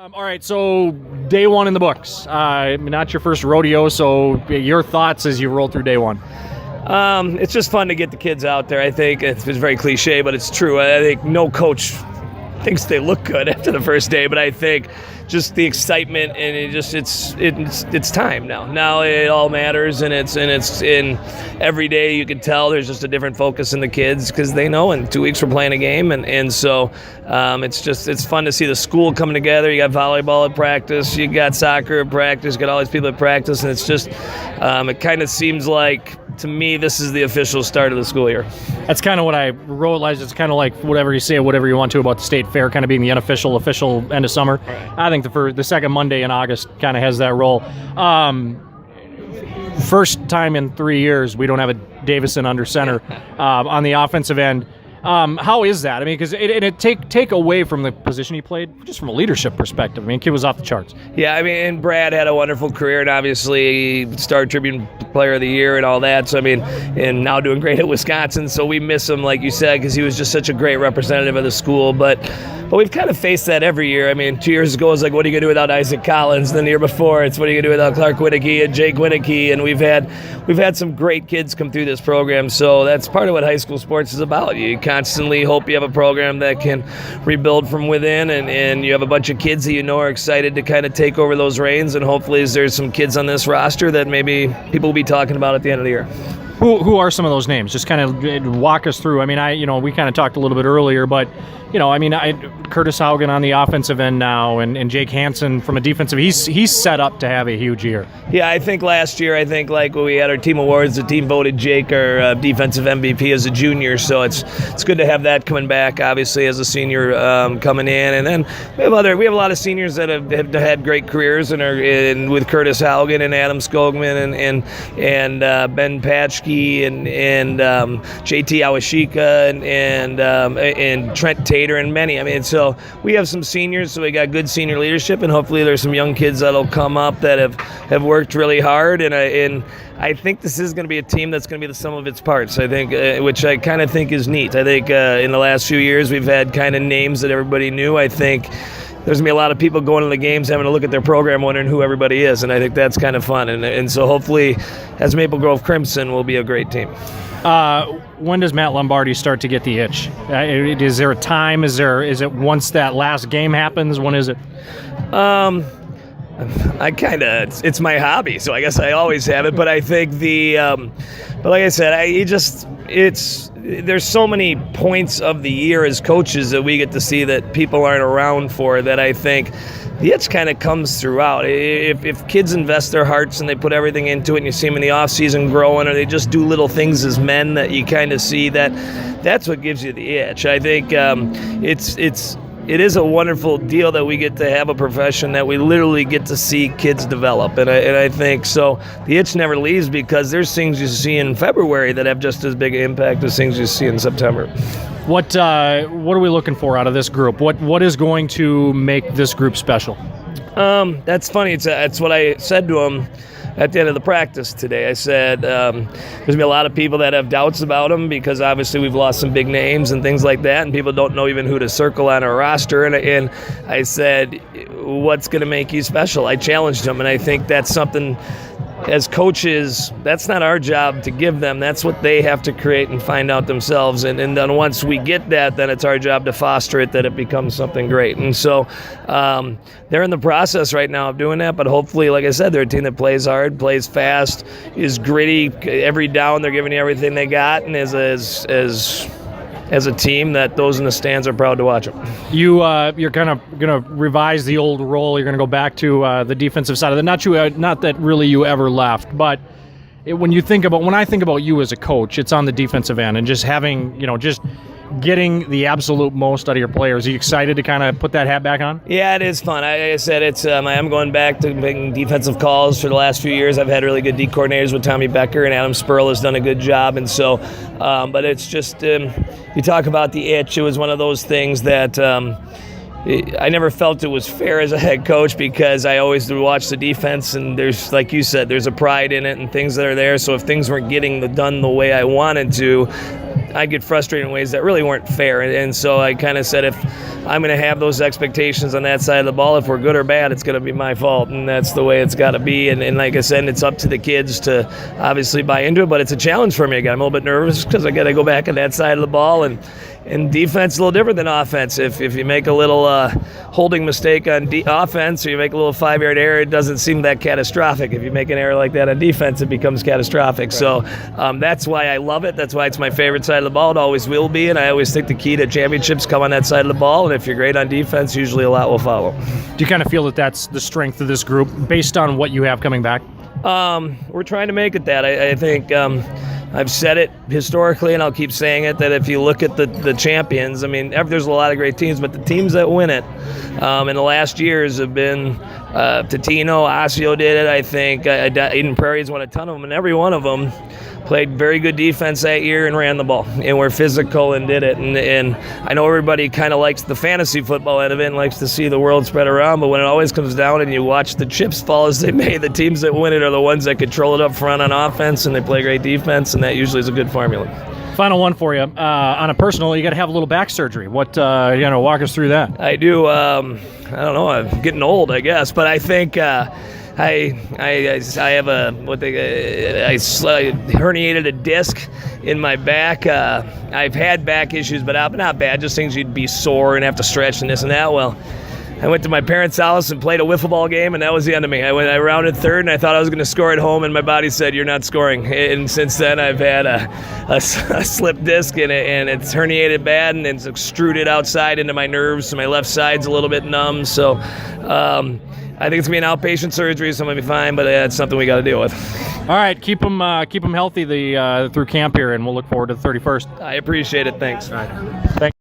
All right, so day one in the books. Not your first rodeo, so your thoughts as you roll through day one. It's just fun to get the kids out there. I think it's very cliche, but it's true. I think no coach thinks they look good after the first day, but I think just the excitement and it's time now. Now it all matters, and it's in every day you can tell there's just a different focus in the kids because they know in 2 weeks we're playing a game, and so it's fun to see the school coming together. You got volleyball at practice, you got soccer at practice, you got all these people at practice, and it's just it kind of seems like, to me, this is the official start of the school year. That's kind of what I realized. It's kind of like whatever you say, whatever you want to about the state fair, kind of being the unofficial, official end of summer. Right. I think the second Monday in August kind of has that role. First time in 3 years we don't have a Davison under center on the offensive end. How is that? I mean, because it take away from the position he played, just from a leadership perspective. I mean, kid was off the charts. Yeah, I mean, and Brad had a wonderful career, and obviously Star Tribune Player of the Year and all that. So I mean, and now doing great at Wisconsin. So we miss him, like you said, because he was just such a great representative of the school. But we've kind of faced that every year. I mean, 2 years ago it was like, what are you gonna do without Isaac Collins? Then the year before, it's what are you gonna do without Clark Winnicky and Jake Winnicky? And we've had some great kids come through this program. So that's part of what high school sports is about. You constantly hope you have a program that can rebuild from within, and you have a bunch of kids that you know are excited to kind of take over those reins, and hopefully there's some kids on this roster that maybe people will be talking about at the end of the year. Who are some of those names? Just kind of walk us through. I mean, we kind of talked a little bit earlier, but Curtis Haugen on the offensive end now, and Jake Hansen from a defensive. He's set up to have a huge year. Yeah, I think last year, like when we had our team awards, the team voted Jake our defensive MVP as a junior. So it's good to have that coming back. Obviously, as a senior coming in, and then we have a lot of seniors that have had great careers and are in with Curtis Haugen and Adam Skogman and Ben Patchke and JT Awashika and Trent Tater and many. I mean, so we have some seniors, so we got good senior leadership, and hopefully there's some young kids that'll come up that have worked really hard, and I think this is going to be a team that's going to be the sum of its parts. I think, which I kind of think is neat. I think in the last few years we've had kind of names that everybody knew. I think there's going to be a lot of people going to the games having to look at their program wondering who everybody is, and I think that's kind of fun. And so hopefully, as Maple Grove Crimson, we'll be a great team. When does Matt Lombardi start to get the itch? Is there a time? Is it once that last game happens? When is it? It's my hobby, so I guess I always have it. But I think but like I said, there's so many points of the year as coaches that we get to see that people aren't around for, that I think the itch kind of comes throughout. If kids invest their hearts and they put everything into it, and you see them in the off season growing, or they just do little things as men that you kind of see, that's what gives you the itch. I think it is a wonderful deal that we get to have a profession that we literally get to see kids develop, and I think so. The itch never leaves, because there's things you see in February that have just as big an impact as things you see in September. What are we looking for out of this group? What is going to make this group special? That's funny. It's what I said to them at the end of the practice today. I said there's going to be a lot of people that have doubts about him, because obviously we've lost some big names and things like that, and people don't know even who to circle on our roster. And I said, what's going to make you special? I challenged them, and I think that's something, as coaches, that's not our job to give them. That's what they have to create and find out themselves. And then once we get that, then it's our job to foster it, that it becomes something great. And so they're in the process right now of doing that. But hopefully, like I said, they're a team that plays hard, plays fast, is gritty. Every down, they're giving you everything they got, and as a team that those in the stands are proud to watch them. You're kind of going to revise the old role. You're going to go back to the defensive side of it. Not that really you ever left, but when I think about you as a coach, it's on the defensive end, and just having, just getting the absolute most out of your players. Are you excited to kind of put that hat back on? Yeah, it is fun. Like I said, I am going back to making defensive calls for the last few years. I've had really good D coordinators with Tommy Becker, and Adam Spurl has done a good job. And so, but it's just, you talk about the itch. It was one of those things that I never felt it was fair as a head coach, because I always would watch the defense, and there's, like you said, there's a pride in it and things that are there. So if things weren't getting done the way I wanted to, I'd get frustrated in ways that really weren't fair. And so I kind of said, if I'm going to have those expectations on that side of the ball, if we're good or bad, it's going to be my fault. And that's the way it's got to be. And like I said, it's up to the kids to obviously buy into it. But it's a challenge for me again. I'm a little bit nervous because I got to go back on that side of the ball. And defense is a little different than offense. If you make a little holding mistake on offense, or you make a little 5-yard error, it doesn't seem that catastrophic. If you make an error like that on defense, it becomes catastrophic. Right. So that's why I love it. That's why it's my favorite side of the ball. It always will be. And I always think the key to championships come on that side of the ball. And if you're great on defense, usually a lot will follow. Do you kind of feel that that's the strength of this group based on what you have coming back? We're trying to make it that. I think I've said it historically, and I'll keep saying it, that if you look at the champions, I mean, there's a lot of great teams, but the teams that win it in the last years have been Totino, Osseo did it, I think. Eden Prairie's won a ton of them, and every one of them played very good defense that year and ran the ball and were physical and did it. And I know everybody kind of likes the fantasy football end of it and likes to see the world spread around, but when it always comes down and you watch the chips fall as they may, the teams that win it are the ones that control it up front on offense, and they play great defense, and that usually is a good formula. Final one for you. On a personal, you got to have a little back surgery. What, walk us through that. I do. I don't know. I'm getting old, I guess, but I think I have I herniated a disc in my back. I've had back issues, but not bad. Just things you'd be sore and have to stretch and this and that. Well, I went to my parents' house and played a wiffle ball game, and that was the end of me. I rounded third, and I thought I was going to score at home, and my body said, "You're not scoring." And since then, I've had a slip disc, and it's herniated bad, and it's extruded outside into my nerves, so my left side's a little bit numb. So I think it's going to be an outpatient surgery, so I'm going to be fine, but it's something we got to deal with. All right, keep them healthy through camp here, and we'll look forward to the 31st. I appreciate it. Thanks. All right. Thanks.